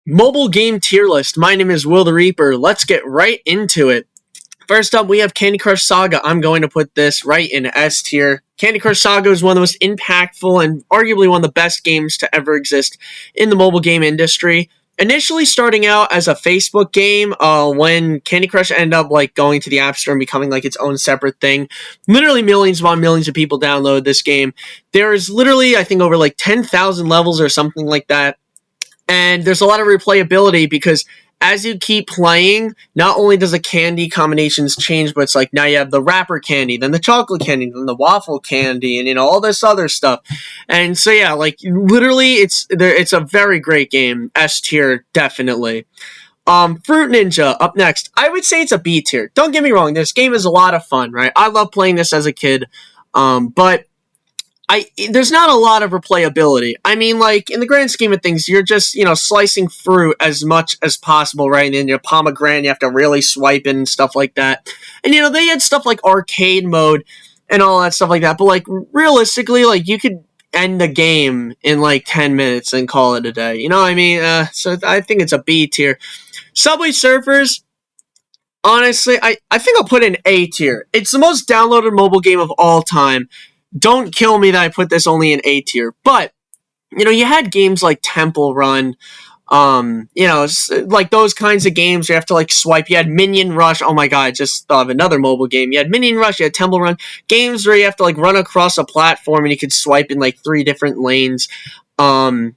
Mobile game tier list. My name is Will the Reaper. Let's get right into it. First up, we have Candy Crush Saga. I'm going to put this right in S tier. Candy Crush Saga is one of the most impactful and arguably one of the best games to ever exist in the mobile game industry. Initially starting out as a Facebook game, when Candy Crush ended up going to the App Store and becoming its own separate thing, literally millions upon millions of people download this game. There's literally, I think, over 10,000 levels or something like that. And there's a lot of replayability because as you keep playing, not only does the candy combinations change, but it's now you have the wrapper candy, then the chocolate candy, then the waffle candy, and all this other stuff. And so yeah, literally it's a very great game. S tier, definitely. Fruit Ninja up next. I would say it's a B tier. Don't get me wrong, this game is a lot of fun, right? I love playing this as a kid. But there's not a lot of replayability. I mean, in the grand scheme of things, you're just, slicing fruit as much as possible, right? And then your pomegranate, you have to really swipe and stuff like that. And, they had stuff like arcade mode and all that stuff like that. But, realistically, you could end the game in, 10 minutes and call it a day. You know what I mean? So I think it's a B tier. Subway Surfers, honestly, I think I'll put in A tier. It's the most downloaded mobile game of all time. Don't kill me that I put this only in A tier, but, you had games like Temple Run, those kinds of games where you have to, swipe. You had Minion Rush. Oh my god, I just thought of another mobile game. You had Minion Rush, you had Temple Run. Games where you have to, run across a platform and you could swipe in, 3 different lanes, and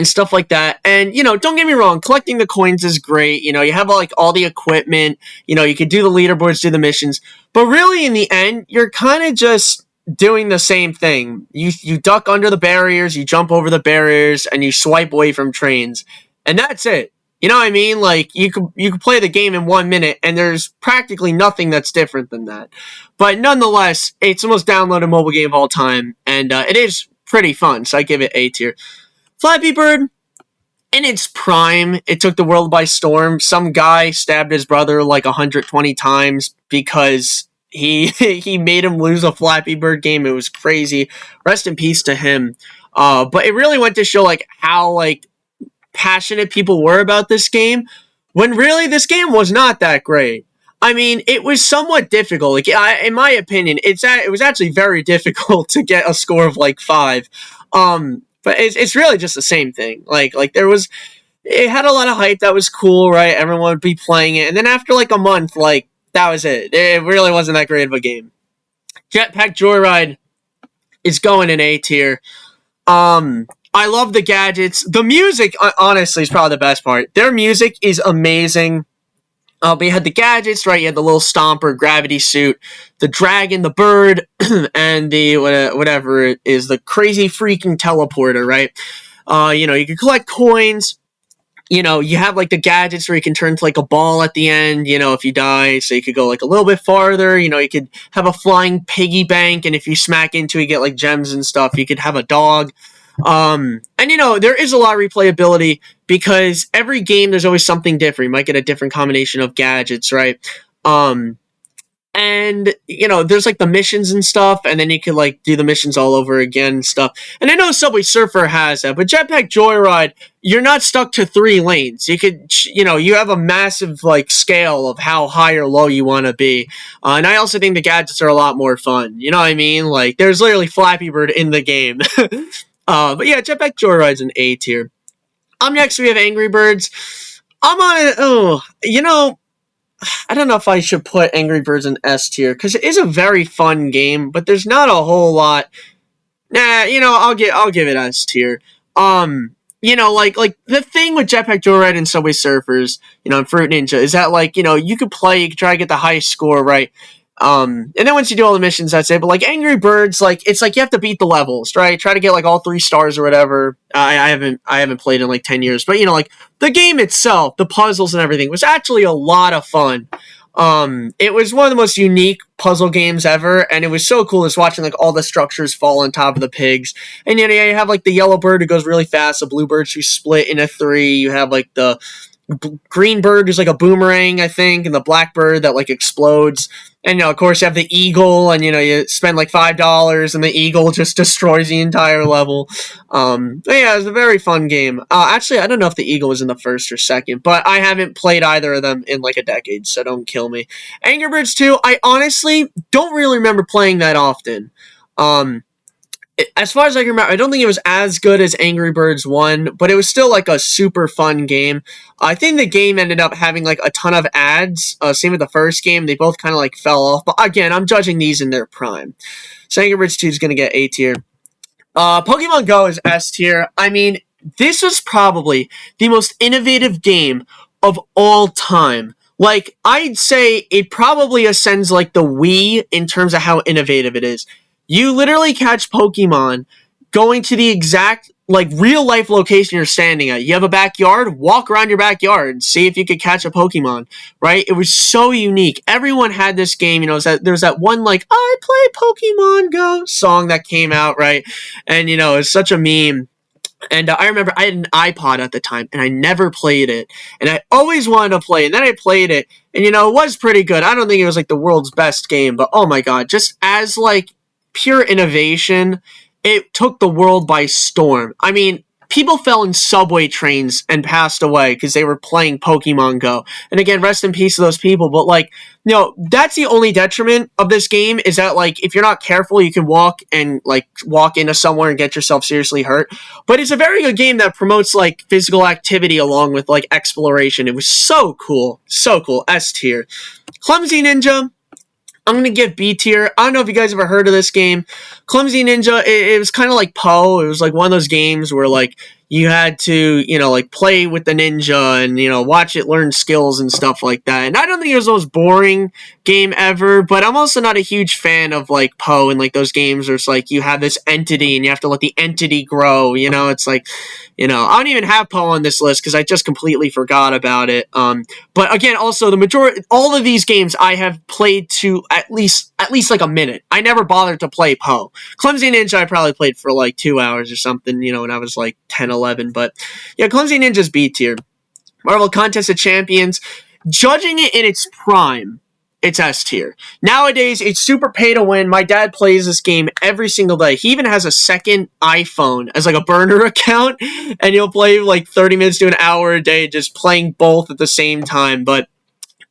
stuff like that. And, don't get me wrong, collecting the coins is great. You have, all the equipment. You could do the leaderboards, do the missions. But really, in the end, you're kind of just doing the same thing. You duck under the barriers, you jump over the barriers, and you swipe away from trains. And that's it. You know what I mean? You could play the game in 1 minute, and there's practically nothing that's different than that. But nonetheless, it's the most downloaded mobile game of all time, and it is pretty fun, so I give it A tier. Flappy Bird, in its prime, it took the world by storm. Some guy stabbed his brother 120 times because he made him lose a Flappy Bird game. It was crazy. Rest in peace to him. But it really went to show how passionate people were about this game, when really this game was not that great. I mean, it was somewhat difficult. In my opinion, it was actually very difficult to get a score of 5. But it's really just the same thing. It had a lot of hype that was cool, right? Everyone would be playing it, and then after a month, that was it. It really wasn't that great of a game. Jetpack Joyride is going in A tier. I love the gadgets. The music, honestly, is probably the best part. Their music is amazing. But you had the gadgets, right? You had the little stomper, gravity suit, the dragon, the bird, and the whatever it is, the crazy freaking teleporter, right? You could collect coins. You have the gadgets where you can turn to a ball at the end, if you die, so you could go a little bit farther. You could have a flying piggy bank, and if you smack into it, you get gems and stuff. You could have a dog. And there is a lot of replayability because every game there's always something different. You might get a different combination of gadgets, right? And, there's the missions and stuff, and then you can do the missions all over again and stuff. And I know Subway Surfer has that, but Jetpack Joyride, you're not stuck to 3 lanes. You could, you have a massive scale of how high or low you want to be. And I also think the gadgets are a lot more fun. You know what I mean? There's literally Flappy Bird in the game. But yeah, Jetpack Joyride's an A tier. Next we have Angry Birds. I'm on it. I don't know if I should put Angry Birds in S tier, because it is a very fun game, but there's not a whole lot. I'll give it S tier. The thing with Jetpack Joyride and Subway Surfers, and Fruit Ninja, is that you could play, you could try to get the highest score, right? And then once you do all the missions, that's it. But Angry Birds, it's you have to beat the levels, right? Try to get all 3 stars or whatever. I haven't played in 10 years, but the game itself, the puzzles and everything was actually a lot of fun. It was one of the most unique puzzle games ever, and it was so cool just watching all the structures fall on top of the pigs. And you have the yellow bird who goes really fast, the blue birds who split into 3. You have the green bird who's like a boomerang, I think, and the black bird that like explodes. And of course, you have the eagle, and you spend like $5, and the eagle just destroys the entire level. But yeah, it was a very fun game. Actually, I don't know if the eagle was in the first or second, but I haven't played either of them in like a decade, so don't kill me. Angry Birds 2, I honestly don't really remember playing that often. As far as I can remember, I don't think it was as good as Angry Birds 1, but it was still like a super fun game. I think the game ended up having like a ton of ads. Same with the first game. They both kind of like fell off. But again, I'm judging these in their prime. So Angry Birds 2 is going to get A tier. Pokemon Go is S tier. I mean, this was probably the most innovative game of all time. Like, I'd say it probably ascends like the Wii in terms of how innovative it is. You literally catch Pokemon going to the exact, like, real-life location you're standing at. You have a backyard, walk around your backyard, see if you could catch a Pokemon, right? It was so unique. Everyone had this game, there's that one, like, I play Pokemon Go song that came out, right? And, it's such a meme. And I remember I had an iPod at the time, and I never played it. And I always wanted to play it. And then I played it, and, it was pretty good. I don't think it was, like, the world's best game, but, oh my god, just as, like, pure innovation, it took the world by storm. I mean, people fell in subway trains and passed away because they were playing Pokemon Go. And again, rest in peace to those people. But, like, that's the only detriment of this game is that, like, if you're not careful, you can walk into somewhere and get yourself seriously hurt. But it's a very good game that promotes, like, physical activity along with, like, exploration. It was so cool. So cool. S tier. Clumsy Ninja, I'm going to give B tier. I don't know if you guys ever heard of this game. Clumsy Ninja, it was kind of like Poe. It was like one of those games where, like, you had to, like, play with the ninja and, watch it learn skills and stuff like that. And I don't think it was the most boring game ever, but I'm also not a huge fan of, like, Poe and, like, those games where it's like you have this entity and you have to let the entity grow, It's like, I don't even have Poe on this list because I just completely forgot about it. But again, also all of these games I have played to at least like a minute. I never bothered to play Poe. Clumsy Ninja I probably played for like 2 hours or something, when I was like 10, 11. But yeah, Clumsy Ninja's B tier. Marvel Contest of Champions, judging it in its prime, it's S tier. Nowadays, it's super pay to win. My dad plays this game every single day. He even has a second iPhone as like a burner account, and he'll play like 30 minutes to an hour a day just playing both at the same time. But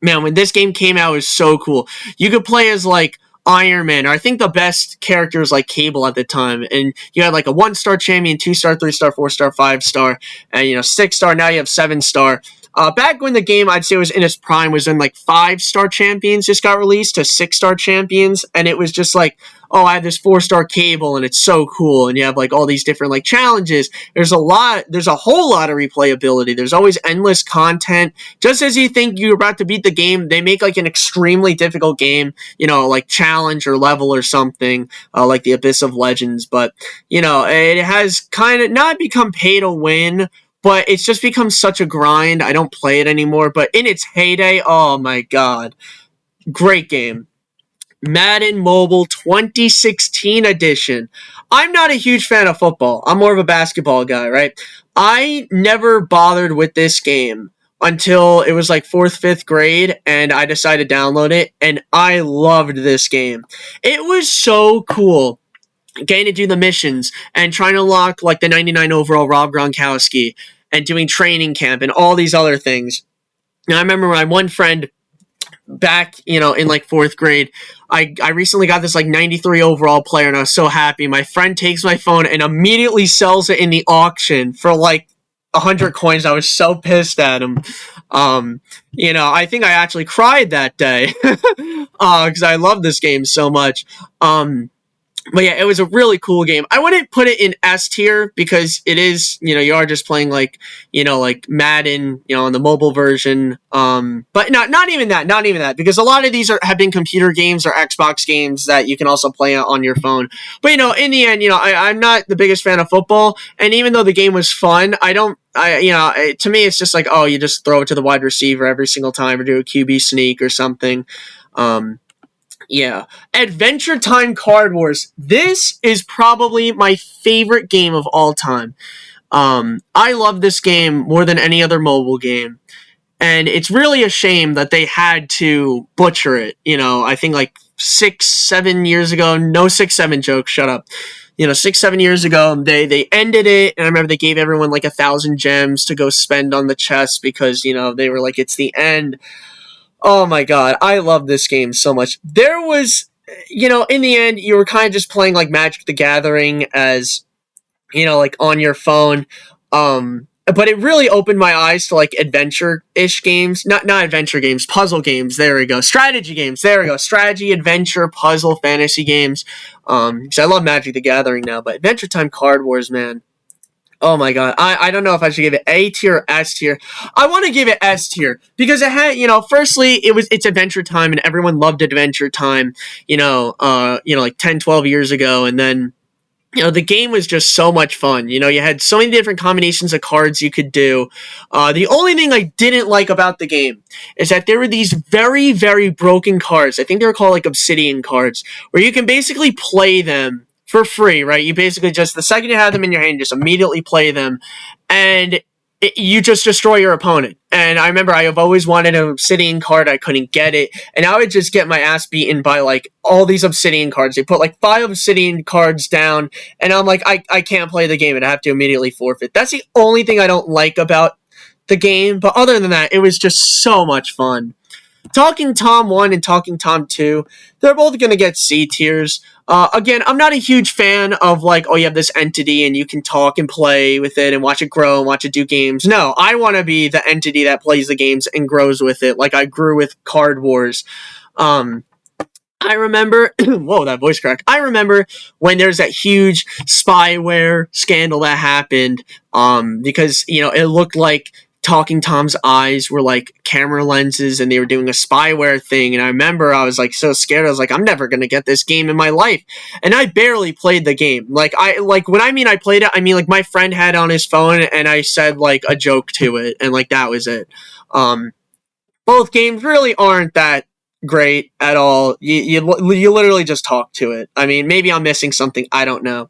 man, when this game came out, it was so cool. You could play as like Iron Man, or I think the best character was like Cable at the time, and you had like a 1-star champion, 2-star, 3-star, 4-star, 5-star, and 6-star. Now you have 7-star. Back when the game, I'd say, was in its prime, was when like 5-star champions just got released to 6-star champions, and it was just like, oh, I have this 4-star Cable, and it's so cool, and you have like all these different like challenges. There's a whole lot of replayability. There's always endless content. Just as you think you're about to beat the game, they make like an extremely difficult game, like challenge or level or something, like the Abyss of Legends. But it has kind of not become pay to win, but it's just become such a grind. I don't play it anymore. But in its heyday, oh my god, great game. Madden Mobile 2016 edition. I'm not a huge fan of football. I'm more of a basketball guy, right? I never bothered with this game until it was like 4th, 5th grade, and I decided to download it, and I loved this game. It was so cool getting to do the missions and trying to unlock like the 99 overall Rob Gronkowski and doing training camp and all these other things. And I remember my one friend back, in like 4th grade, I recently got this like 93 overall player, and I was so happy. My friend takes my phone and immediately sells it in the auction for like 100 coins. I was so pissed at him. I think I actually cried that day because I love this game so much. But yeah, it was a really cool game. I wouldn't put it in S tier because it is, you are just playing like, like Madden, on the mobile version. But not even that, because a lot of these have been computer games or Xbox games that you can also play on your phone. But, in the end, I'm not the biggest fan of football. And even though the game was fun, to me, it's just like, oh, you just throw it to the wide receiver every single time or do a QB sneak or something. Yeah. Adventure Time Card Wars. This is probably my favorite game of all time. I love this game more than any other mobile game. And it's really a shame that they had to butcher it. I think like 6, 7 years ago. No 6, 7 jokes. Shut up. 6, 7 years ago, they ended it, and I remember they gave everyone like 1,000 gems to go spend on the chest because they were like, it's the end. Oh my god, I love this game so much. There was, in the end, you were kind of just playing like Magic the Gathering as like on your phone. But it really opened my eyes to like adventure-ish games. Not adventure games, puzzle games. There we go. Strategy games. There we go. Strategy, adventure, puzzle, fantasy games. Because I love Magic the Gathering now, but Adventure Time Card Wars, man. Oh my god. I don't know if I should give it A tier or S tier. I want to give it S tier because it had, firstly, it's Adventure Time and everyone loved Adventure Time, like 10, 12 years ago, and then the game was just so much fun. You had so many different combinations of cards you could do. The only thing I didn't like about the game is that there were these very, very broken cards. I think they were called like obsidian cards, where you can basically play them for free, right? You basically just, the second you have them in your hand, just immediately play them, and you just destroy your opponent. And I remember I have always wanted an obsidian card. I couldn't get it. And I would just get my ass beaten by like all these obsidian cards. They put like 5 obsidian cards down. And I'm like, I can't play the game and I have to immediately forfeit. That's the only thing I don't like about the game. But other than that, it was just so much fun. Talking Tom 1 and Talking Tom 2, they're both going to get C tiers. Again, I'm not a huge fan of like, oh, you have this entity and you can talk and play with it and watch it grow and watch it do games. No, I want to be the entity that plays the games and grows with it, like I grew with Card Wars. I remember, whoa, that voice crack. I remember when there's that huge spyware scandal that happened, because, it looked like Talking Tom's eyes were like camera lenses and they were doing a spyware thing. And I remember I was like so scared. I was like, I'm never going to get this game in my life. And I barely played the game. When I mean I played it, I mean like my friend had it on his phone and I said like a joke to it. And like that was it. Both games really aren't that great at all. You literally just talk to it. I mean, maybe I'm missing something. I don't know.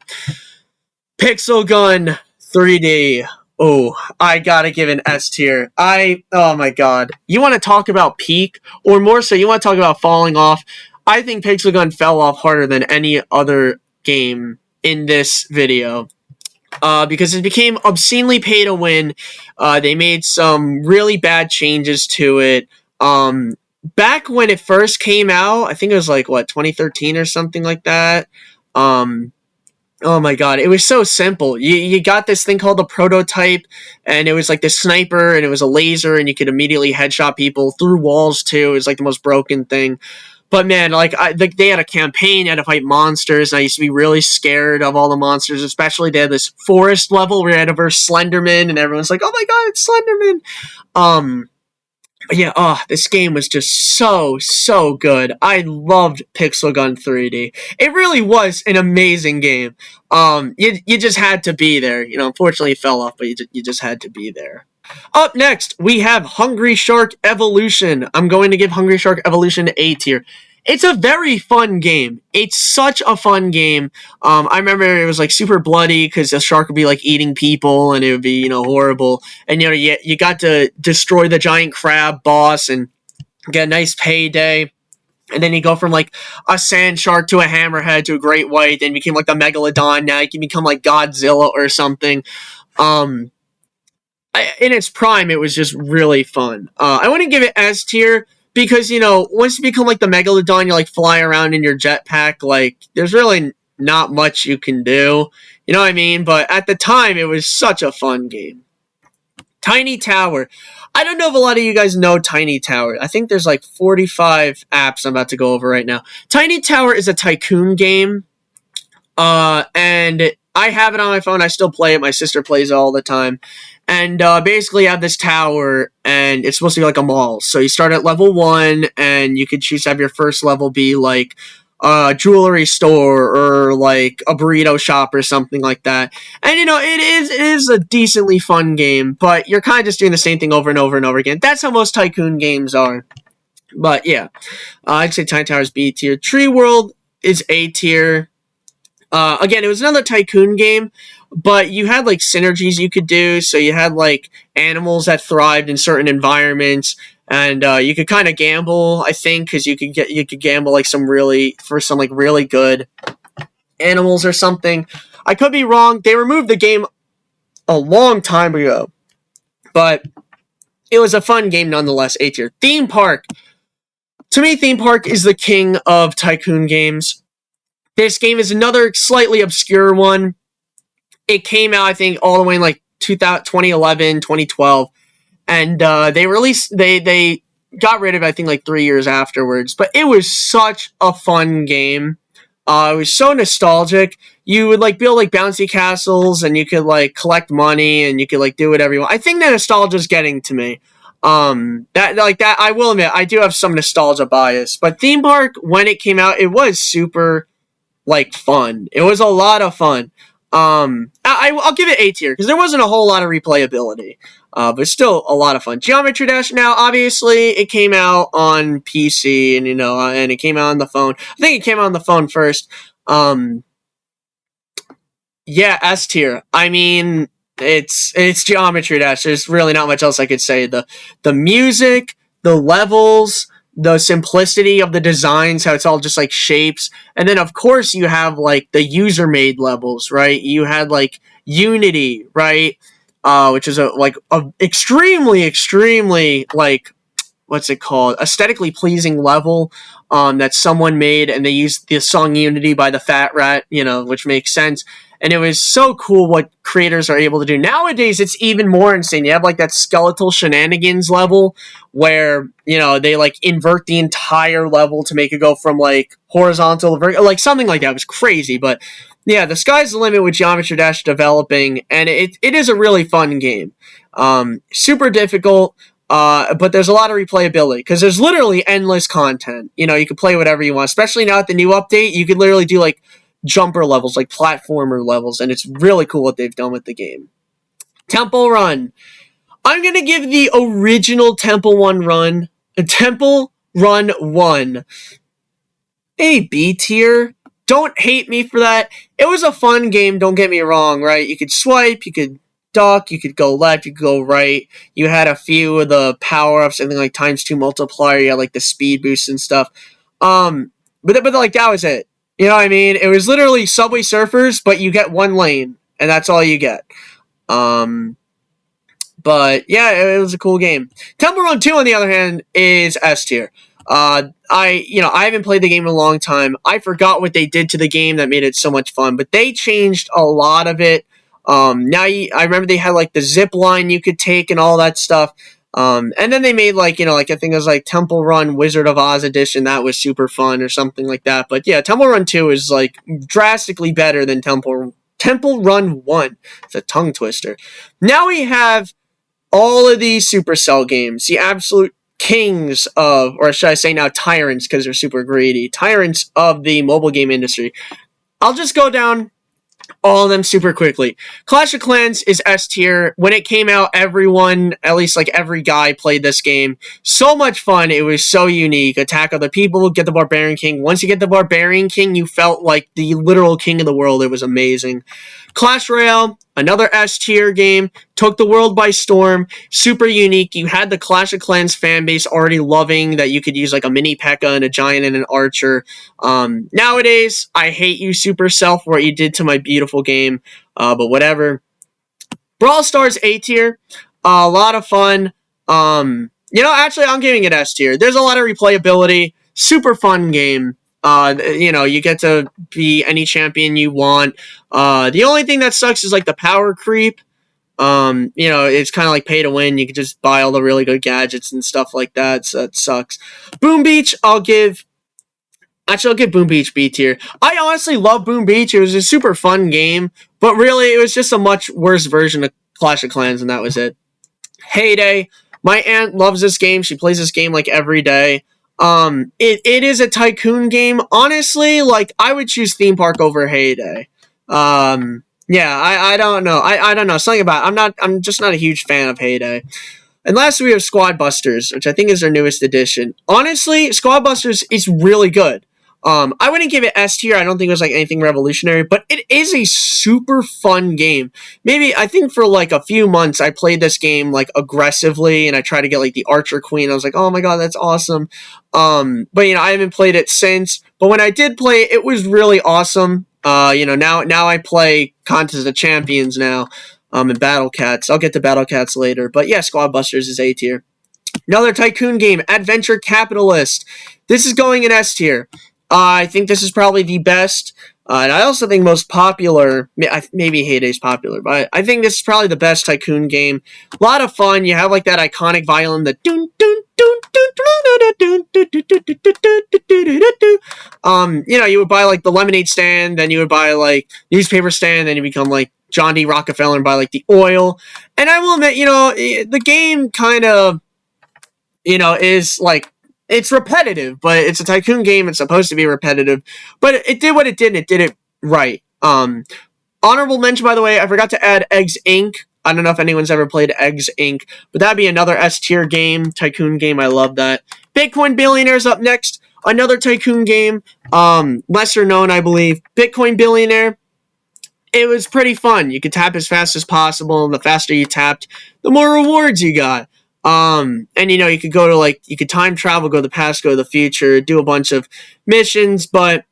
Pixel Gun 3D. Oh, I gotta give an S tier. Oh my god. You want to talk about peak, or more so, you want to talk about falling off? I think Pixel Gun fell off harder than any other game in this video. Because it became obscenely pay to win. They made some really bad changes to it. Back when it first came out, I think it was like, 2013 or something like that. Oh my god, it was so simple. You got this thing called the prototype, and it was like this sniper, and it was a laser, and you could immediately headshot people through walls too. It was like the most broken thing. But man, they had a campaign, you had to fight monsters, and I used to be really scared of all the monsters, especially they had this forest level where you had to verse Slenderman, and everyone's like, oh my god, it's Slenderman! But yeah, this game was just so good. I loved Pixel Gun 3D. It really was an amazing game. You just had to be there. Unfortunately it fell off, but you just had to be there. Up next, we have Hungry Shark Evolution. I'm going to give Hungry Shark Evolution A tier. It's a very fun game. It's such a fun game. I remember it was like super bloody because the shark would be like eating people and it would be, horrible. And, you got to destroy the giant crab boss and get a nice payday. And then you go from like a sand shark to a hammerhead to a great white, then you became like the megalodon. Now you can become like Godzilla or something. In its prime, it was just really fun. I wouldn't give it S tier. Because, once you become like the Megalodon, you like fly around in your jetpack, like, there's really not much you can do. You know what I mean? But at the time, it was such a fun game. Tiny Tower. I don't know if a lot of you guys know Tiny Tower. I think there's like 45 apps I'm about to go over right now. Tiny Tower is a tycoon game. And I have it on my phone. I still play it. My sister plays it all the time. And basically you have this tower, and it's supposed to be like a mall. So you start at level 1, and you could choose to have your first level be like a jewelry store or like a burrito shop or something like that. And it is a decently fun game, but you're kind of just doing the same thing over and over and over again. That's how most tycoon games are. But yeah, I'd say Tiny Tower is B tier. Tree World is A tier. Again, it was another tycoon game. but you had like synergies you could do. So you had like animals that thrived in certain environments, and you could kind of gamble, I think, because you could gamble like some like really good animals or something. I could be wrong. They removed the game a long time ago, but it was a fun game nonetheless. A tier. Theme Park. To me, Theme Park is the king of tycoon games. This game is another slightly obscure one. It came out, I think, all the way in like 2011, 2012, and they got rid of it, I think, like 3 years afterwards. But it was such a fun game. It was so nostalgic. You would like build like bouncy castles, and you could like collect money, and you could like do whatever you want. I think the nostalgia is getting to me. That I will admit, I do have some nostalgia bias. But Theme Park, when it came out, it was super like fun. It was a lot of fun. I'll give it A tier because there wasn't a whole lot of replayability, but still a lot of fun. Geometry Dash. Now, obviously, it came out on PC, and and it came out on the phone. I think it came out on the phone first. Yeah, S tier. I mean, it's Geometry Dash. There's really not much else I could say. The music, the levels, the simplicity of the designs, how it's all just like shapes, and then of course you have like the user made levels, right? You had like Unity, right? Which is a extremely like, what's it called, aesthetically pleasing level that someone made, and they used the song Unity by the Fat Rat, which makes sense. And it was so cool what creators are able to do. Nowadays, it's even more insane. You have like that skeletal shenanigans level where, they like invert the entire level to make it go from like horizontal to vertical, like something like that. It was crazy. But yeah, the sky's the limit with Geometry Dash developing, and it is a really fun game. Super difficult. But there's a lot of replayability because there's literally endless content. You can play whatever you want, especially now at the new update. You could literally do like jumper levels, like platformer levels, and it's really cool what they've done with the game. Temple Run. I'm going to give the original Temple Run 1 a B tier. Don't hate me for that. It was a fun game, don't get me wrong, right? You could swipe, you could duck, you could go left, you could go right. You had a few of the power-ups, something like ×2 multiplier, you had like the speed boost and stuff. But like that was it. You know what I mean? It was literally Subway Surfers, but you get one lane, and that's all you get. But yeah, it was a cool game. Temple Run 2, on the other hand, is S tier. I haven't played the game in a long time. I forgot what they did to the game that made it so much fun, but they changed a lot of it. I remember they had like the zip line you could take and all that stuff. And then they made like I think it was like Temple Run Wizard of Oz edition. That was super fun or something like that. But yeah, Temple Run 2 is like drastically better than Temple Run 1. It's a tongue twister. Now we have all of these Supercell games, the absolute kings of, or should I say now tyrants because they're super greedy, tyrants of the mobile game industry. I'll just go down all of them super quickly. Clash of Clans is S tier. When it came out, everyone, at least like every guy, played this game. So much fun. It was so unique. Attack of the People, get the Barbarian King. Once you get the Barbarian King, you felt like the literal king of the world. It was amazing. Clash Royale, another S tier game, took the world by storm, super unique. You had the Clash of Clans fan base already loving that you could use like a mini P.E.K.K.A. and a giant and an archer. Nowadays, I hate you, Supercell, for what you did to my beautiful game, but whatever. Brawl Stars A tier, a lot of fun. Actually, I'm giving it S tier. There's a lot of replayability, super fun game. You get to be any champion you want. The only thing that sucks is like the power creep. It's kind of like pay to win. You can just buy all the really good gadgets and stuff like that. So that sucks. Boom Beach, I'll give Boom Beach B tier. I honestly love Boom Beach. It was a super fun game, but really it was just a much worse version of Clash of Clans, and that was it. Hay Day. My aunt loves this game. She plays this game like every day. It is a tycoon game. Honestly, like I would choose Theme Park over Hay Day. I don't know. I don't know. Something about I'm just not a huge fan of Hay Day. And lastly, we have Squad Busters, which I think is their newest edition. Honestly, Squad Busters is really good. I wouldn't give it S tier. I don't think it was like anything revolutionary, but it is a super fun game. Maybe I think for like a few months I played this game like aggressively, and I tried to get like the Archer Queen. I was like, oh my god, that's awesome. But I haven't played it since. But when I did play it, it was really awesome. Now I play Contest of Champions now. And Battle Cats. I'll get to Battle Cats later. But yeah, Squad Busters is A tier. Another Tycoon game, Adventure Capitalist. This is going in S tier. I think this is probably the best, and I also think most popular. Maybe Heyday's popular, but I think this is probably the best Tycoon game. A lot of fun. You have like that iconic violin, the dun dun dun dun. You would buy like the lemonade stand, then you would buy like newspaper stand, then you become like John D. Rockefeller and buy like the oil. And I will admit, the game kind of, is like. It's repetitive, but it's a Tycoon game. It's supposed to be repetitive, but it did what it did, and it did it right. Honorable mention, by the way, I forgot to add Eggs Inc. I don't know if anyone's ever played Eggs Inc., but that'd be another S tier game, Tycoon game. I love that. Bitcoin Billionaire's up next. Another Tycoon game, lesser known, I believe. Bitcoin Billionaire. It was pretty fun. You could tap as fast as possible, and the faster you tapped, the more rewards you got. And you could go to you could time travel, go to the past, go to the future, do a bunch of missions, but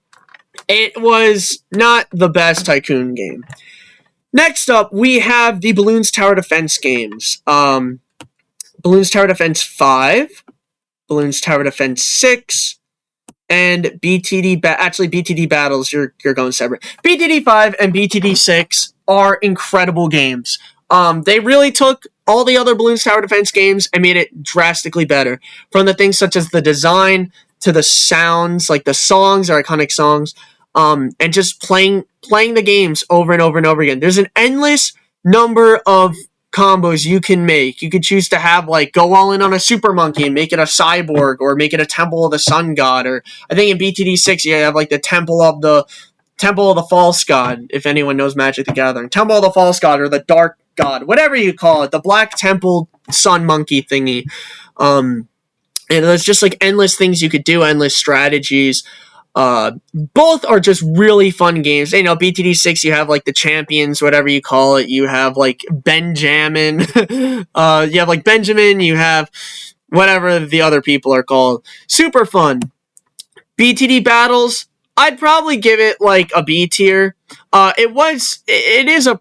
it was not the best Tycoon game. Next up, we have the Bloons Tower Defense games. Bloons Tower Defense 5, Bloons Tower Defense 6, and BTD Battles, you're going separate. BTD 5 and BTD 6 are incredible games. They really took all the other Bloons Tower Defense games and made it drastically better. From the things such as the design to the sounds, like the songs are iconic songs, and just playing the games over and over and over again. There's an endless number of combos you can make. You could choose to have go all in on a super monkey and make it a cyborg, or make it a Temple of the Sun God, or I think in BTD 6 you have the Temple of the False God, if anyone knows Magic the Gathering. Temple of the False God, or the Dark God, whatever you call it, the Black Temple Sun Monkey thingy. And there's just endless things you could do, endless strategies. Both are just really fun games. BTD 6, you have the champions, whatever you call it. You have Benjamin. You have Benjamin. You have whatever the other people are called. Super fun. BTD Battles, I'd probably give it a B tier. It is a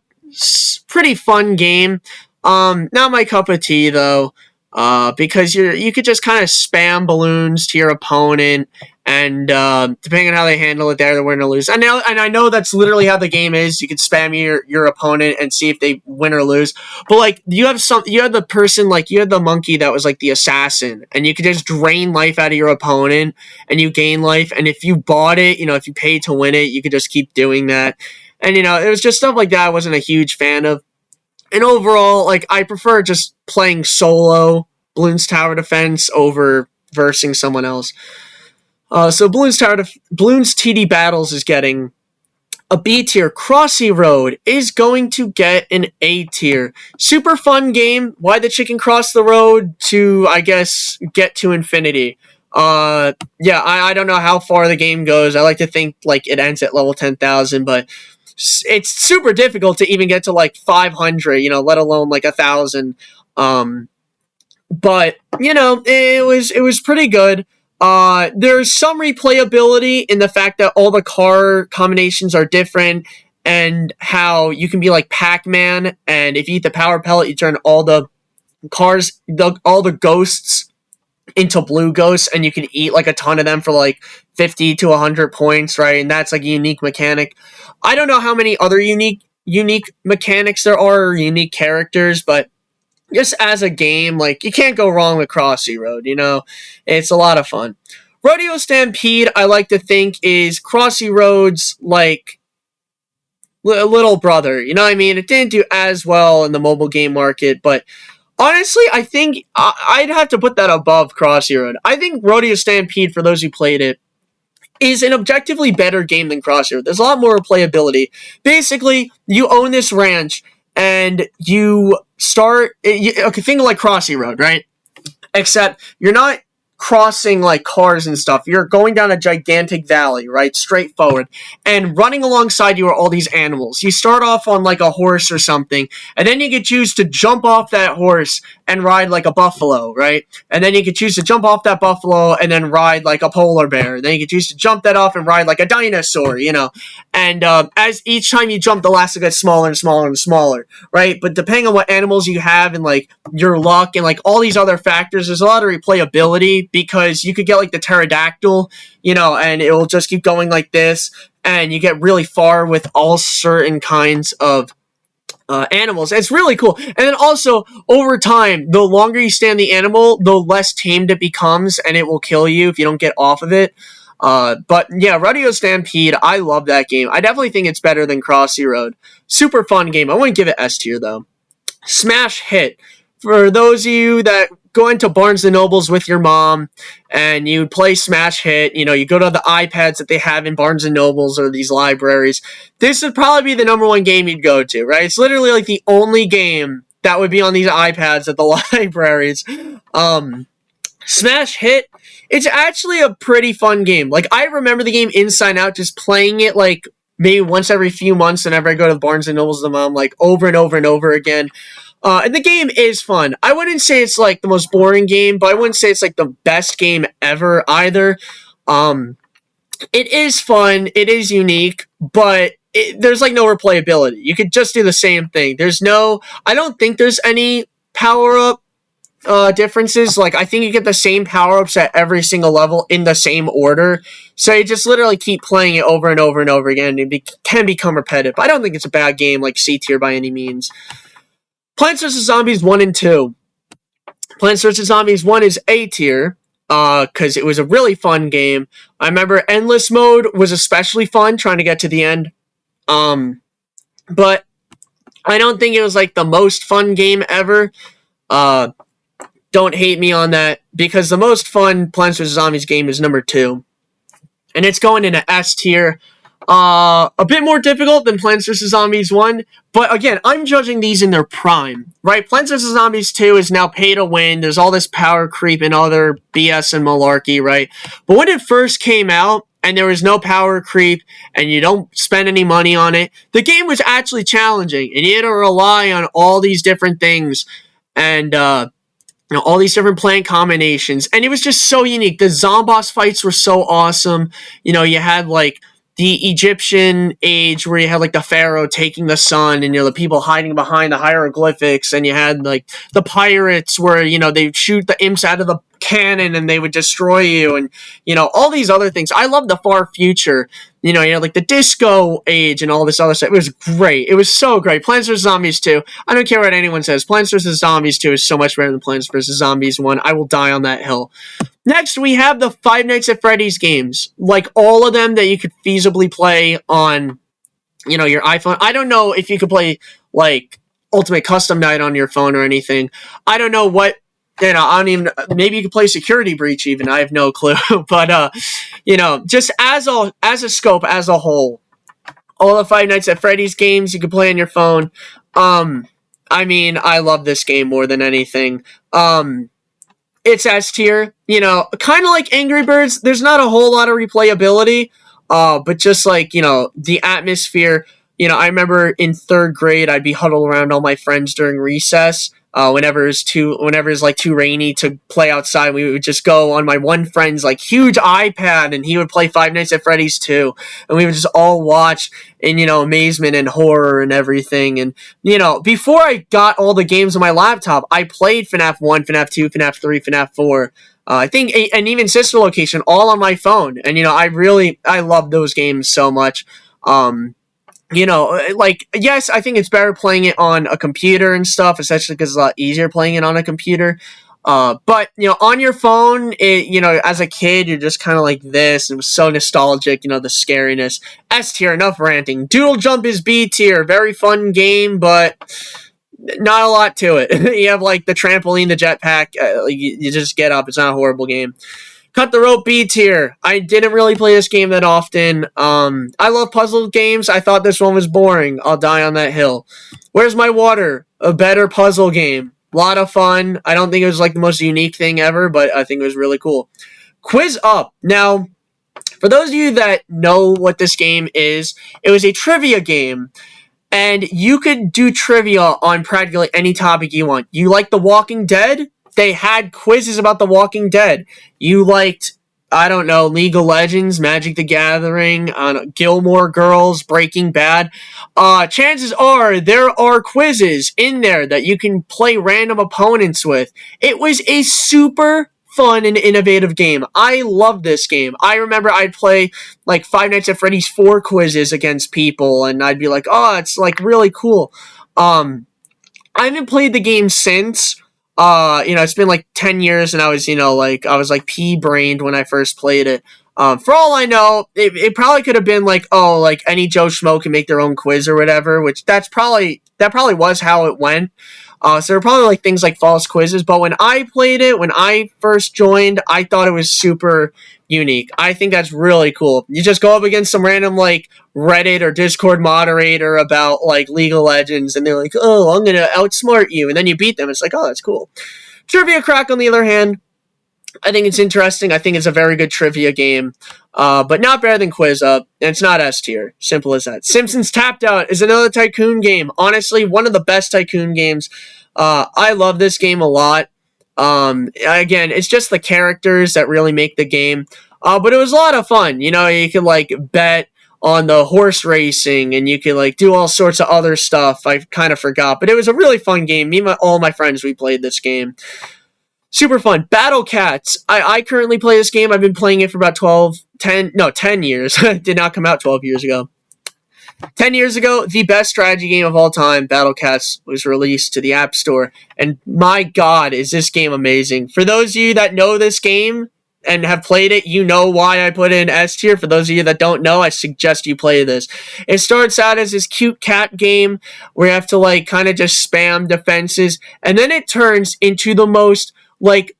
pretty fun game. Not my cup of tea though. Because you could just kind of spam balloons to your opponent, and depending on how they handle it, they're win or lose. And I know that's literally how the game is. You could spam your opponent and see if they win or lose. But you have the person, you had the monkey that was the assassin, and you could just drain life out of your opponent, and you gain life. And if you bought it, if you paid to win it, you could just keep doing that. And it was just stuff like that I wasn't a huge fan of. And overall, I prefer just playing solo Bloons Tower Defense over versing someone else. So Bloons TD Battles is getting a B tier. Crossy Road is going to get an A tier. Super fun game. Why the chicken cross the road to, I guess, get to infinity. I don't know how far the game goes. I like to think it ends at level 10,000, but it's super difficult to even get to 500, let alone 1,000. But it was pretty good. There's some replayability in the fact that all the car combinations are different, and how you can be like Pac-Man, and if you eat the power pellet, you turn all the cars, all the ghosts into blue ghosts, and you can eat a ton of them for 50 to 100 points, right? And that's a unique mechanic. I don't know how many other unique mechanics there are, or unique characters, but just as a game, you can't go wrong with Crossy Road, It's a lot of fun. Rodeo Stampede, I like to think, is Crossy Road's, little brother, you know what I mean? It didn't do as well in the mobile game market, but honestly, I think I'd have to put that above Crossy Road. I think Rodeo Stampede, for those who played it, is an objectively better game than Crossy Road. There's a lot more replayability. Basically, you own this ranch, and you start... think of Crossy Road, right? Except you're not crossing like cars and stuff. You're going down a gigantic valley, right? Straight forward. And running alongside you are all these animals. You start off on like a horse or something, and then you can choose to jump off that horse and ride like a buffalo, right? And then you can choose to jump off that buffalo and then ride like a polar bear. Then you can choose to jump that off and ride like a dinosaur, you know. And as each time you jump, the elastic gets smaller and smaller and smaller, right? But depending on what animals you have and like your luck and like all these other factors, there's a lot of replayability because you could get like the pterodactyl, you know, and it will just keep going like this, and you get really far with all certain kinds of animals. It's really cool. And then also, over time, the longer you stay on the animal, the less tamed it becomes, and it will kill you if you don't get off of it. But yeah, Rodeo Stampede, I love that game. I definitely think it's better than Crossy Road. Super fun game. I wouldn't give it S tier, though. Smash Hit. For those of you that go into Barnes & Nobles with your mom and you play Smash Hit, you know, you go to the iPads that they have in Barnes & Nobles or these libraries, this would probably be the number one game you'd go to, right? It's literally like the only game that would be on these iPads at the libraries. Smash Hit, it's actually a pretty fun game. Like, I remember the game inside out, just playing it like maybe once every few months whenever I go to Barnes & Nobles with mom, like over and over and over again. And the game is fun. I wouldn't say it's like the most boring game, but I wouldn't say it's like the best game ever either. It is fun. It is unique, but there's like no replayability. You could just do the same thing. I don't think there's any power-up differences. Like, I think you get the same power-ups at every single level in the same order. So you just literally keep playing it over and over and over again. It can become repetitive. I don't think it's a bad game like C tier by any means. Plants vs. Zombies 1 and 2. Plants vs. Zombies 1 is A tier, because it was a really fun game. I remember Endless Mode was especially fun, trying to get to the end. But I don't think it was like the most fun game ever. Don't hate me on that, because the most fun Plants vs. Zombies game is number 2. And it's going in an S tier. A bit more difficult than Plants vs. Zombies 1, but again, I'm judging these in their prime, right? Plants vs. Zombies 2 is now pay to win. There's all this power creep and other BS and malarkey, right? But when it first came out, and there was no power creep, and you don't spend any money on it, the game was actually challenging, and you had to rely on all these different things, and, you know, all these different plant combinations, and it was just so unique. The Zomboss fights were so awesome. You know, you had, like, the Egyptian age where you had like the pharaoh taking the sun, and you know the people hiding behind the hieroglyphics, and you had like the pirates where you know they shoot the imps out of the cannon and they would destroy you, and you know all these other things. I love the far future. You know, like the disco age and all this other stuff. It was great. It was so great. Plants vs. Zombies 2. I don't care what anyone says. Plants vs. Zombies 2 is so much better than Plants vs. Zombies 1. I will die on that hill. Next, we have the Five Nights at Freddy's games. Like, all of them that you could feasibly play on, you know, your iPhone. I don't know if you could play, like, Ultimate Custom Night on your phone or anything. I don't know what, you know, I don't even, maybe you could play Security Breach even. I have no clue. But, you know, just as a scope, as a whole, all the Five Nights at Freddy's games you can play on your phone. I mean, I love this game more than anything. It's S tier, you know, kind of like Angry Birds. There's not a whole lot of replayability, but just like, you know, the atmosphere. You know, I remember in 3rd grade, I'd be huddled around all my friends during recess. Whenever it's like too rainy to play outside, we would just go on my one friend's like huge iPad, and he would play Five Nights at Freddy's 2, and we would just all watch in, you know, amazement and horror and everything. And you know, before I got all the games on my laptop, I played FNAF 1, FNAF 2, FNAF 3, FNAF 4. I think, and even Sister Location, all on my phone. And you know, I love those games so much. You know, like, yes, I think it's better playing it on a computer and stuff, especially because it's a lot easier playing it on a computer. But, you know, on your phone, you know, as a kid, you're just kind of like this. It was so nostalgic, you know, the scariness. S tier, enough ranting. Doodle Jump is B tier. Very fun game, but not a lot to it. You have, like, the trampoline, the jetpack. You just get up. It's not a horrible game. Cut the Rope B tier. I didn't really play this game that often. I love puzzle games. I thought this one was boring. I'll die on that hill. Where's My Water? A better puzzle game. A lot of fun. I don't think it was like the most unique thing ever, but I think it was really cool. Quiz Up. Now, for those of you that know what this game is, it was a trivia game. And you could do trivia on practically any topic you want. You like The Walking Dead? They had quizzes about The Walking Dead. You liked, I don't know, League of Legends, Magic the Gathering, Gilmore Girls, Breaking Bad. Chances are there are quizzes in there that you can play random opponents with. It was a super fun and innovative game. I love this game. I remember I'd play like Five Nights at Freddy's 4 quizzes against people, and I'd be like, oh, it's like really cool. I haven't played the game since. It's been like 10 years, and I was like pea-brained when I first played it. For all I know, it probably could have been like, oh, like any Joe Schmo can make their own quiz or whatever, which that probably was how it went. So there were probably like things like false quizzes, but when I played it, when I first joined, I thought it was super unique. I think that's really cool. You just go up against some random like Reddit or Discord moderator about like League of Legends, and they're like, oh, I'm gonna outsmart you, and then you beat them. It's like, oh, that's cool. Trivia Crack, on the other hand, I think it's interesting. I think it's a very good trivia game, but not better than Quiz Up, and it's not S tier. Simple as that. Simpsons Tapped Out is another tycoon game. Honestly, one of the best tycoon games. I love this game a lot. Again, it's just the characters that really make the game. But it was a lot of fun. You know, you could like bet on the horse racing, and you could like do all sorts of other stuff. I kind of forgot, but it was a really fun game. Me and all my friends, we played this game. Super fun. Battle Cats. I currently play this game. I've been playing it for about 10 years. It did not come out 12 years ago. 10 years ago, the best strategy game of all time, Battle Cats, was released to the App Store. And my God, is this game amazing. For those of you that know this game and have played it, you know why I put it in S tier. For those of you that don't know, I suggest you play this. It starts out as this cute cat game where you have to like kind of just spam defenses. And then it turns into the most like,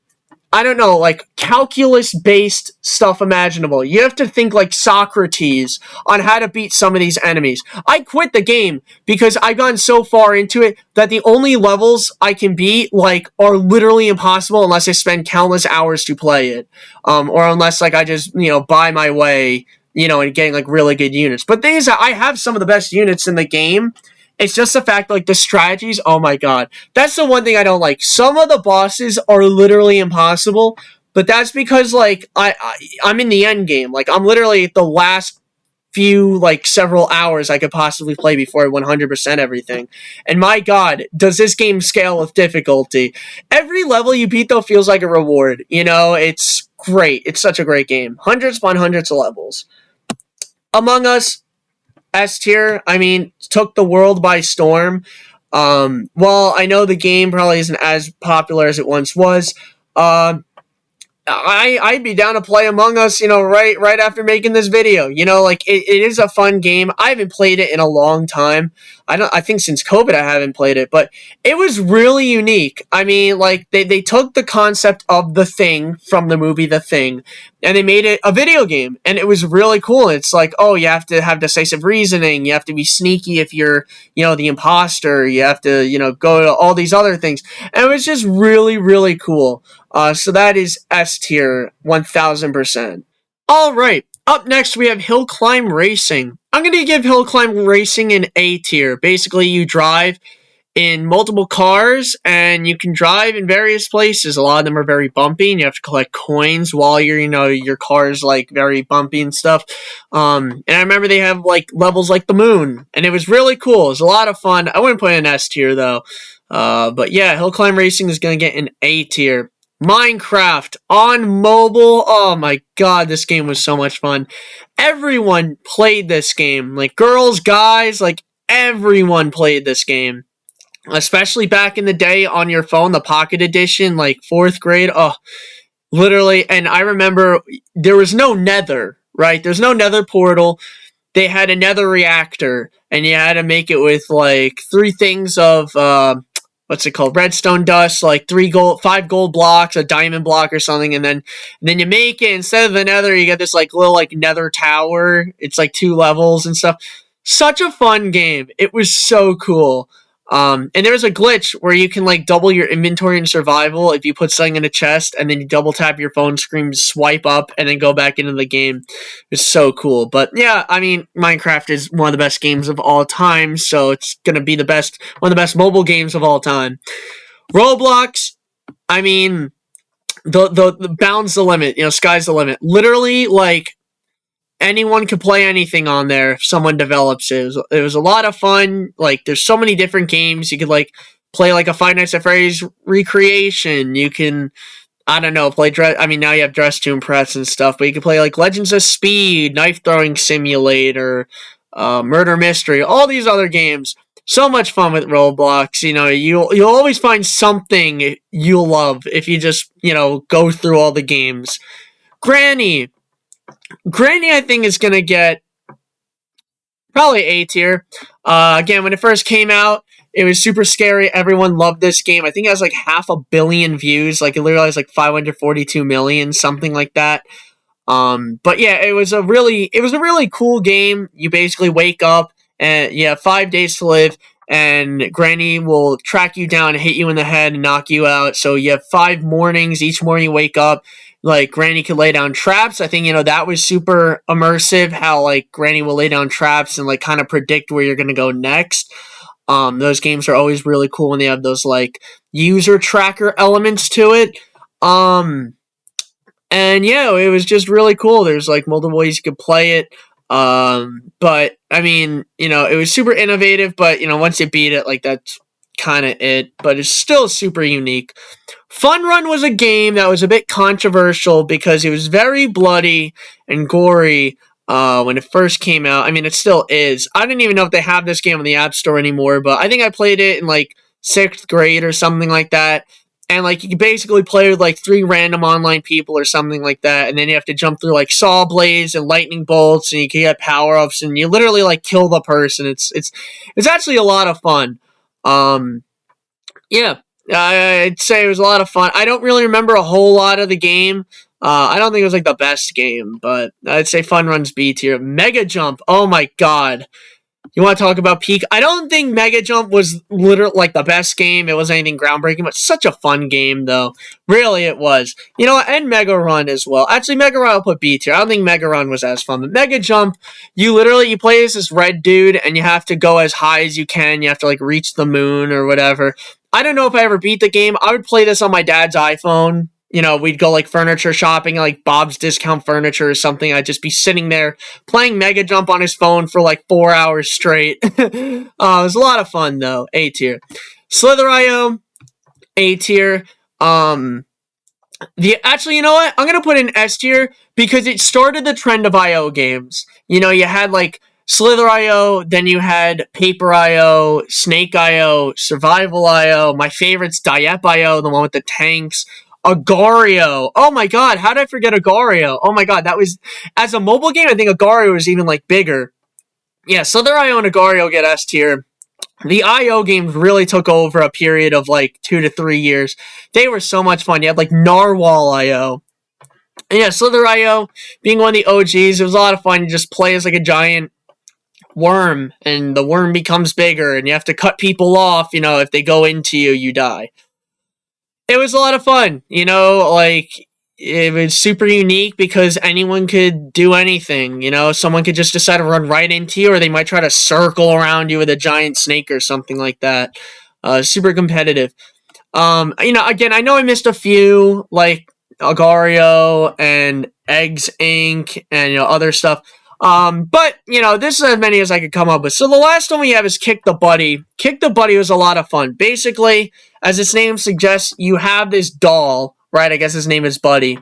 I don't know, like calculus-based stuff imaginable. You have to think like Socrates on how to beat some of these enemies. I quit the game because I've gone so far into it that the only levels I can beat like are literally impossible unless I spend countless hours to play it, or unless like I just buy my way, and getting like really good units. But thing is that I have some of the best units in the game. It's just the fact, like, the strategies, oh my God. That's the one thing I don't like. Some of the bosses are literally impossible, but that's because, like, I'm in the end game. Like, I'm literally the last few, like, several hours I could possibly play before I 100% everything. And my God, does this game scale with difficulty. Every level you beat, though, feels like a reward. It's great. It's such a great game. Hundreds upon hundreds of levels. Among Us, S tier, I mean, took the world by storm. While I know the game probably isn't as popular as it once was, I'd be down to play Among Us, right after making this video. Like it is a fun game. I haven't played it in a long time. I think since COVID I haven't played it, but it was really unique. I mean, like they took the concept of The Thing from the movie The Thing, and they made it a video game, and it was really cool. It's like, oh, you have to have decisive reasoning, you have to be sneaky if you're, the imposter, you have to, go to all these other things. And it was just really, really cool. So that is S tier, 1000%. All right. Up next, we have Hill Climb Racing. I'm going to give Hill Climb Racing an A tier. Basically, you drive in multiple cars, and you can drive in various places. A lot of them are very bumpy, and you have to collect coins while your car's like very bumpy and stuff. And I remember they have like levels like the moon, and it was really cool. It was a lot of fun. I wouldn't put it in S tier though. But yeah, Hill Climb Racing is going to get an A tier. Minecraft on mobile. Oh my God, this game was so much fun. Everyone played this game. Like girls, guys, like everyone played this game. Especially back in the day on your phone, the Pocket Edition, like 4th grade. Oh, literally. And I remember there was no nether, right? There's no nether portal. They had a nether reactor, and you had to make it with like 3 things of what's it called? Redstone dust, like 5 gold blocks, a diamond block or something, and then you make it. Instead of the nether, you get this like little like nether tower. It's like 2 levels and stuff. Such a fun game. It was so cool. And there's a glitch where you can like double your inventory in survival if you put something in a chest and then you double tap your phone screen, swipe up, and then go back into the game. It's so cool. But yeah, I mean, Minecraft is one of the best games of all time, so it's gonna be one of the best mobile games of all time. Roblox, I mean, the bounds the limit. Sky's the limit. Literally, like anyone could play anything on there if someone develops it. It was a lot of fun. Like, there's so many different games. You could, like, play, like, a Five Nights at Freddy's recreation. You can, I don't know, now you have Dress to Impress and stuff, but you can play, like, Legends of Speed, Knife Throwing Simulator, Murder Mystery, all these other games. So much fun with Roblox. You'll always find something you'll love if you just, go through all the games. Granny, I think, is going to get probably A tier. Again, when it first came out, it was super scary. Everyone loved this game. I think it has like 500 million views. Like, it literally has like 542 million, something like that. But yeah, it was a really cool game. You basically wake up and you have 5 days to live, and Granny will track you down and hit you in the head and knock you out. So you have 5 mornings. Each morning you wake up, like, Granny could lay down traps. I think, that was super immersive, how, like, Granny will lay down traps and, like, kind of predict where you're going to go next. Those games are always really cool when they have those, like, user tracker elements to it. And yeah, it was just really cool. There's, like, multiple ways you could play it. But, I mean, it was super innovative, but, once you beat it, like, that's kind of it. But it's still super unique. Fun Run was a game that was a bit controversial because it was very bloody and gory when it first came out. I mean, it still is. I didn't even know if they have this game on the App Store anymore, but I think I played it in, like, 6th grade or something like that. And, like, you can basically play with, like, 3 random online people or something like that, and then you have to jump through, like, saw blades and lightning bolts, and you can get power-ups, and you literally, like, kill the person. It's actually a lot of fun. Yeah. I'd say it was a lot of fun. I don't really remember a whole lot of the game. I don't think it was like the best game, but I'd say Fun Run's B tier. Mega Jump. Oh my god. You want to talk about peak? I don't think Mega Jump was literally like the best game. It wasn't anything groundbreaking, but such a fun game though. Really, it was. And Mega Run as well. Actually, Mega Run I'll put B tier. I don't think Mega Run was as fun, but Mega Jump, you play as this red dude, and you have to go as high as you can. You have to, like, reach the moon or whatever. I don't know if I ever beat the game. I would play this on my dad's iPhone. We'd go, like, furniture shopping, like Bob's Discount Furniture or something. I'd just be sitting there playing Mega Jump on his phone for, like, 4 hours straight. It was a lot of fun, though. A tier. Slither.io, A tier. Actually, you know what? I'm going to put in S tier because it started the trend of IO games. You had, like, Slither.io, then you had Paper.io, Snake.io, Survival.io, my favorite's Dieppe.io, the one with the tanks, Agar.io. Oh my god, how did I forget Agar.io? Oh my god, that was, as a mobile game, I think Agar.io was even, like, bigger. Yeah, Slither.io and Agar.io get S tier. The IO games really took over a period of, like, 2 to 3 years. They were so much fun. You had, like, Narwhal.io. And yeah, Slither.io, being one of the OGs, it was a lot of fun. You just play as, like, a giant worm, and the worm becomes bigger, and you have to cut people off. If they go into you, you die. It was a lot of fun. Like, it was super unique because anyone could do anything. Someone could just decide to run right into you, or they might try to circle around you with a giant snake or something like that. Super competitive. Again, I know I missed a few, like Agar.io and Eggs Inc. and other stuff. But, this is as many as I could come up with. So the last one we have is Kick the Buddy. Kick the Buddy was a lot of fun. Basically, as its name suggests, you have this doll, right? I guess his name is Buddy.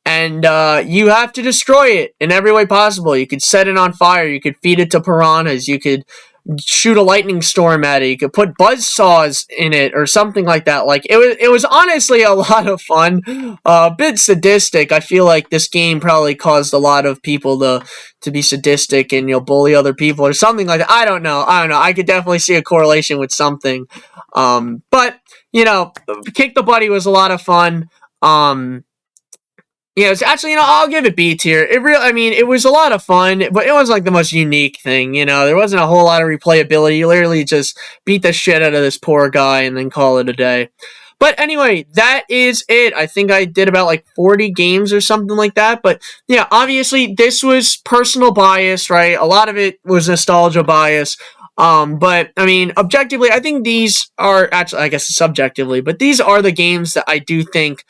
And you have to destroy it in every way possible. You could set it on fire. You could feed it to piranhas. You could shoot a lightning storm at it. You could put buzzsaws in it or something like that. Like, it was honestly a lot of fun. A bit sadistic. I feel like this game probably caused a lot of people to be sadistic and bully other people or something like that. I don't know. I could definitely see a correlation with something. But Kick the Buddy was a lot of fun. Yeah, it's actually, I'll give it B tier. I mean, it was a lot of fun, but it was like the most unique thing. There wasn't a whole lot of replayability. You literally just beat the shit out of this poor guy and then call it a day. But anyway, that is it. I think I did about like 40 games or something like that. But yeah, obviously this was personal bias, right? A lot of it was nostalgia bias. But I mean, objectively, I think these are actually, I guess subjectively, but these are the games that I do think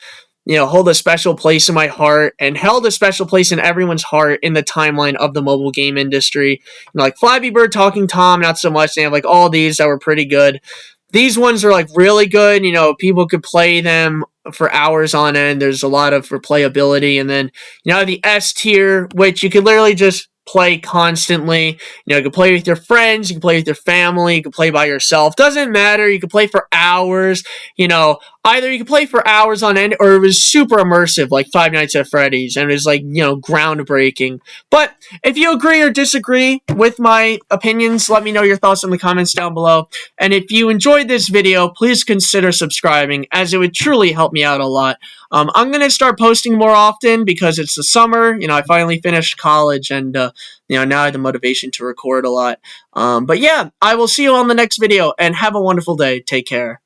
hold a special place in my heart and held a special place in everyone's heart in the timeline of the mobile game industry. Like Flappy Bird, Talking Tom, not so much. They have like all these that were pretty good. These ones are like really good. People could play them for hours on end. There's a lot of replayability. And then, the S tier, which you could literally just play constantly. You can play with your friends, you can play with your family, you can play by yourself. Doesn't matter. You can play for hours. Either you can play for hours on end, or it was super immersive, like Five Nights at Freddy's, and it was like, groundbreaking. But if you agree or disagree with my opinions, let me know your thoughts in the comments down below. And if you enjoyed this video, please consider subscribing, as it would truly help me out a lot. I'm going to start posting more often because it's the summer. I finally finished college, and now I have the motivation to record a lot. But yeah, I will see you on the next video, and have a wonderful day. Take care.